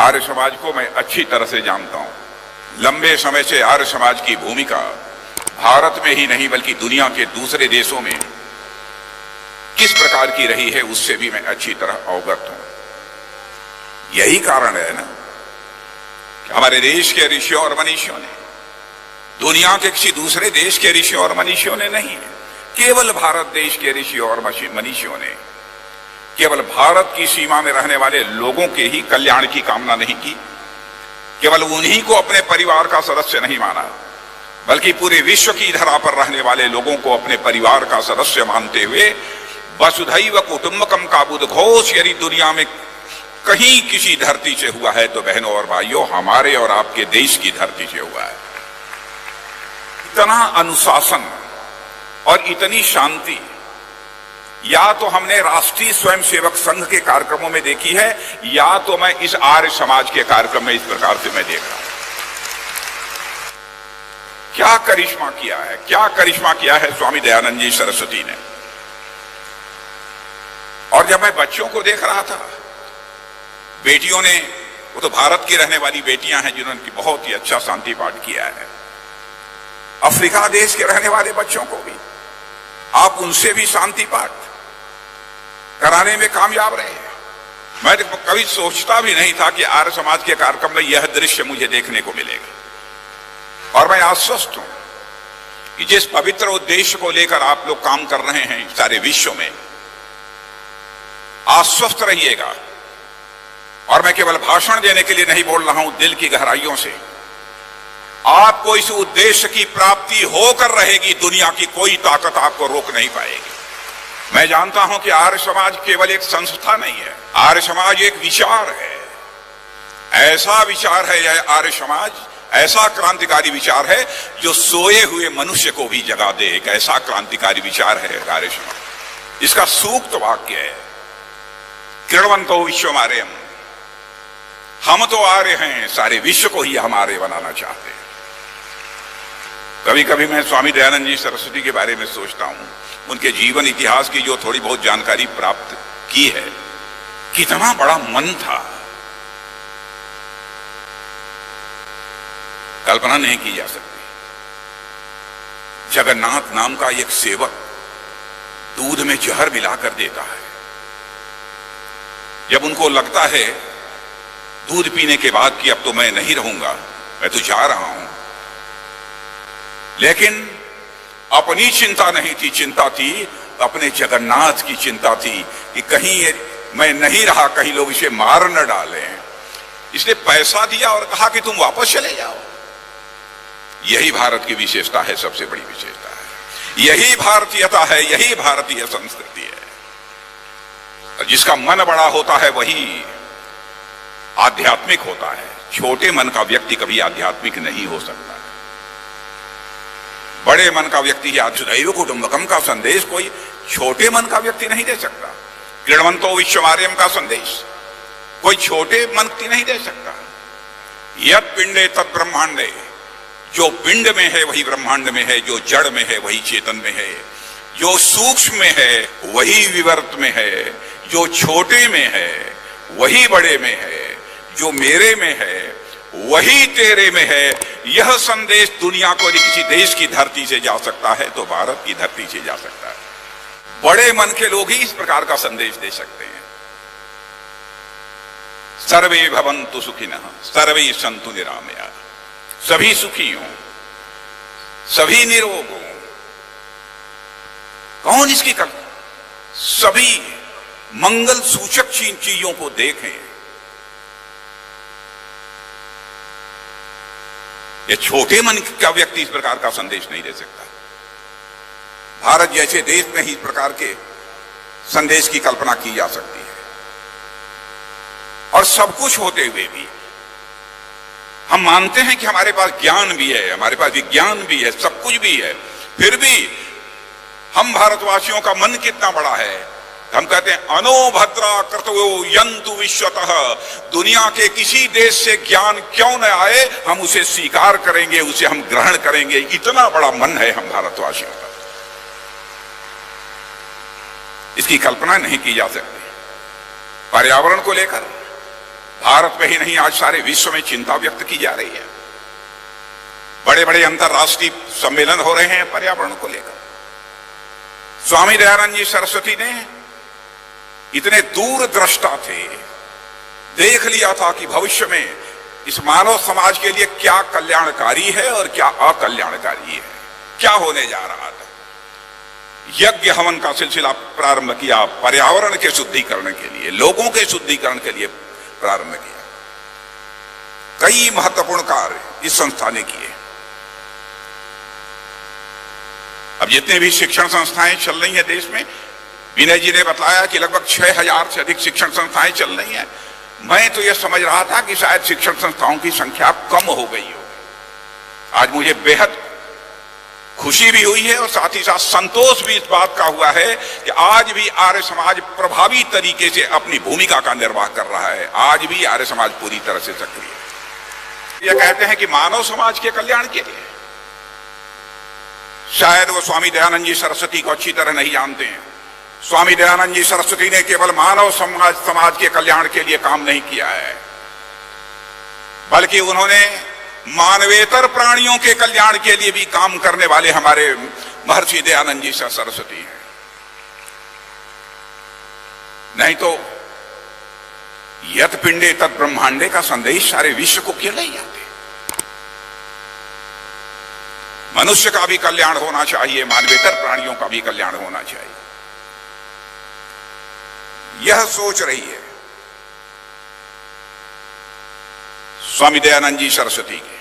आर्य समाज को मैं अच्छी तरह से जानता हूं। लंबे समय से आर्य समाज की भूमिका भारत में ही नहीं बल्कि दुनिया के दूसरे देशों में किस प्रकार की रही है उससे भी मैं अच्छी तरह अवगत हूं। यही कारण है ना कि हमारे देश के ऋषियों और मनीषियों ने, दुनिया के किसी दूसरे देश के ऋषियों और मनीषियों ने नहीं, केवल भारत देश के ऋषियों और मनीषियों ने केवल भारत की सीमा में रहने वाले लोगों के ही कल्याण की कामना नहीं की, केवल उन्हीं को अपने परिवार का सदस्य नहीं माना, बल्कि पूरे विश्व की धरा पर रहने वाले लोगों को अपने परिवार का सदस्य मानते हुए वसुधैव कुटुंबकम का बुद्धघोष यदि दुनिया में कहीं किसी धरती से हुआ है तो बहनों और भाइयों हमारे और आपके देश की धरती से हुआ है। इतना अनुशासन और इतनी शांति या तो हमने राष्ट्रीय स्वयंसेवक संघ के कार्यक्रमों में देखी है या तो मैं इस आर्य समाज के कार्यक्रम में इस प्रकार से मैं देख रहा हूं। क्या करिश्मा किया है, क्या करिश्मा किया है स्वामी दयानंद जी सरस्वती ने। और जब मैं बच्चों को देख रहा था, बेटियों ने, वो तो भारत की रहने वाली बेटियां हैं जिन्होंने बहुत ही अच्छा शांति पाठ किया है, अफ्रीका देश के रहने वाले बच्चों को भी आप उनसे भी शांति पाठ कराने में कामयाब रहे हैं। मैं तो कभी सोचता भी नहीं था कि आर्य समाज के कार्यक्रम में यह दृश्य मुझे देखने को मिलेगा। और मैं आश्वस्त हूं कि जिस पवित्र उद्देश्य को लेकर आप लोग काम कर रहे हैं सारे विश्व में, आश्वस्त रहिएगा। और मैं केवल भाषण देने के लिए नहीं बोल रहा हूं, दिल की गहराइयों से आपको इस उद्देश्य की प्राप्ति होकर रहेगी। दुनिया की कोई ताकत आपको रोक नहीं पाएगी। मैं जानता हूं कि आर्य समाज केवल एक संस्था नहीं है, आर्य समाज एक विचार है। ऐसा विचार है यह आर्य समाज, ऐसा क्रांतिकारी विचार है जो सोए हुए मनुष्य को भी जगा दे। एक ऐसा क्रांतिकारी विचार है आर्य समाज। इसका सूक्त वाक्य है, कृण्वन्तो विश्वमार्यम्, हम तो आर्य हैं, सारे विश्व को ही हम आर्य बनाना चाहते हैं। कभी कभी मैं स्वामी दयानंद जी सरस्वती के बारे में सोचता हूं, उनके जीवन इतिहास की जो थोड़ी बहुत जानकारी प्राप्त की है, कितना बड़ा मन था, कल्पना नहीं की जा सकती। जगन्नाथ नाम का एक सेवक दूध में जहर मिलाकर देता है। जब उनको लगता है दूध पीने के बाद कि अब तो मैं नहीं रहूंगा, मैं तो जा रहा हूं, लेकिन अपनी चिंता नहीं थी, चिंता थी अपने जगन्नाथ की चिंता थी कि कहीं मैं नहीं रहा, कहीं लोग इसे मार न डालें। इसलिए पैसा दिया और कहा कि तुम वापस चले जाओ। यही भारत की विशेषता है, सबसे बड़ी विशेषता है। यही भारतीयता है, यही भारतीय संस्कृति है। और जिसका मन बड़ा होता है वही आध्यात्मिक होता है। छोटे मन का व्यक्ति कभी आध्यात्मिक नहीं हो सकता। बड़े मन का व्यक्ति ही वसुधैव कुटुंबकम का संदेश कोई छोटे मन का व्यक्ति नहीं दे सकता। कृण्वन्तो विश्वमार्यम् का संदेश कोई छोटे मन की नहीं दे सकता। यत् पिंडे तत् ब्रह्मांडे, जो पिंड में है वही ब्रह्मांड में है, जो जड़ में है वही चेतन में है, जो सूक्ष्म में है वही विवर्त में है, जो छोटे में है वही बड़े में है, जो मेरे में है वही तेरे में है। यह संदेश दुनिया को किसी देश की धरती से जा सकता है तो भारत की धरती से जा सकता है। बड़े मन के लोग ही इस प्रकार का संदेश दे सकते हैं। सर्वे भवन्तु सुखिनः सर्वे सन्तु निरामया, सभी सुखी हों, सभी निरोग हों। कौन इसकी कल्पना, सभी मंगल सूचक चीजों को देखें। ये छोटे मन का व्यक्ति इस प्रकार का संदेश नहीं दे सकता। भारत जैसे देश में ही इस प्रकार के संदेश की कल्पना की जा सकती है। और सब कुछ होते हुए भी हम मानते हैं कि हमारे पास ज्ञान भी है, हमारे पास विज्ञान भी है, सब कुछ भी है, फिर भी हम भारतवासियों का मन कितना बड़ा है। हम कहते हैं अनोभद्रा कृतयो यन्तु विश्वतः, दुनिया के किसी देश से ज्ञान क्यों न आए हम उसे स्वीकार करेंगे, उसे हम ग्रहण करेंगे। इतना बड़ा मन है हम भारतवासियों का, इसकी कल्पना नहीं की जा सकती। पर्यावरण को लेकर भारत में ही नहीं, आज सारे विश्व में चिंता व्यक्त की जा रही है। बड़े बड़े अंतर्राष्ट्रीय सम्मेलन हो रहे हैं पर्यावरण को लेकर। स्वामी दयानंद जी सरस्वती ने इतने दूरदृष्टा थे, देख लिया था कि भविष्य में इस मानव समाज के लिए क्या कल्याणकारी है और क्या अकल्याणकारी है, क्या होने जा रहा था। यज्ञ हवन का सिलसिला प्रारंभ किया, पर्यावरण के शुद्धिकरण के लिए, लोगों के शुद्धिकरण के लिए प्रारंभ किया। कई महत्वपूर्ण कार्य इस संस्था ने किए। अब जितने भी शिक्षण संस्थाएं चल रही हैं देश में, विनय जी ने बताया कि लगभग 6000 से अधिक शिक्षण संस्थाएं चल रही हैं। मैं तो यह समझ रहा था कि शायद शिक्षण संस्थाओं की संख्या कम हो गई हो। आज मुझे बेहद खुशी भी हुई है और साथ ही साथ संतोष भी इस बात का हुआ है कि आज भी आर्य समाज प्रभावी तरीके से अपनी भूमिका का निर्वाह कर रहा है। आज भी आर्य समाज पूरी तरह से सक्रिय है। यह कहते हैं कि मानव समाज के कल्याण के लिए। शायद वो स्वामी दयानंद जी सरस्वती को अच्छी तरह नहीं जानते हैं। स्वामी दयानंद जी सरस्वती ने केवल मानव समाज के कल्याण के लिए काम नहीं किया है, बल्कि उन्होंने मानवेतर प्राणियों के कल्याण के लिए भी काम करने वाले हमारे महर्षि दयानंद जी सरस्वती हैं। नहीं तो यत पिंडे तत् ब्रह्मांडे का संदेश सारे विश्व को क्यों नहीं आते। मनुष्य का भी कल्याण होना चाहिए, मानवेतर प्राणियों का भी कल्याण होना चाहिए, यह सोच रही है स्वामी दयानंद जी सरस्वती की।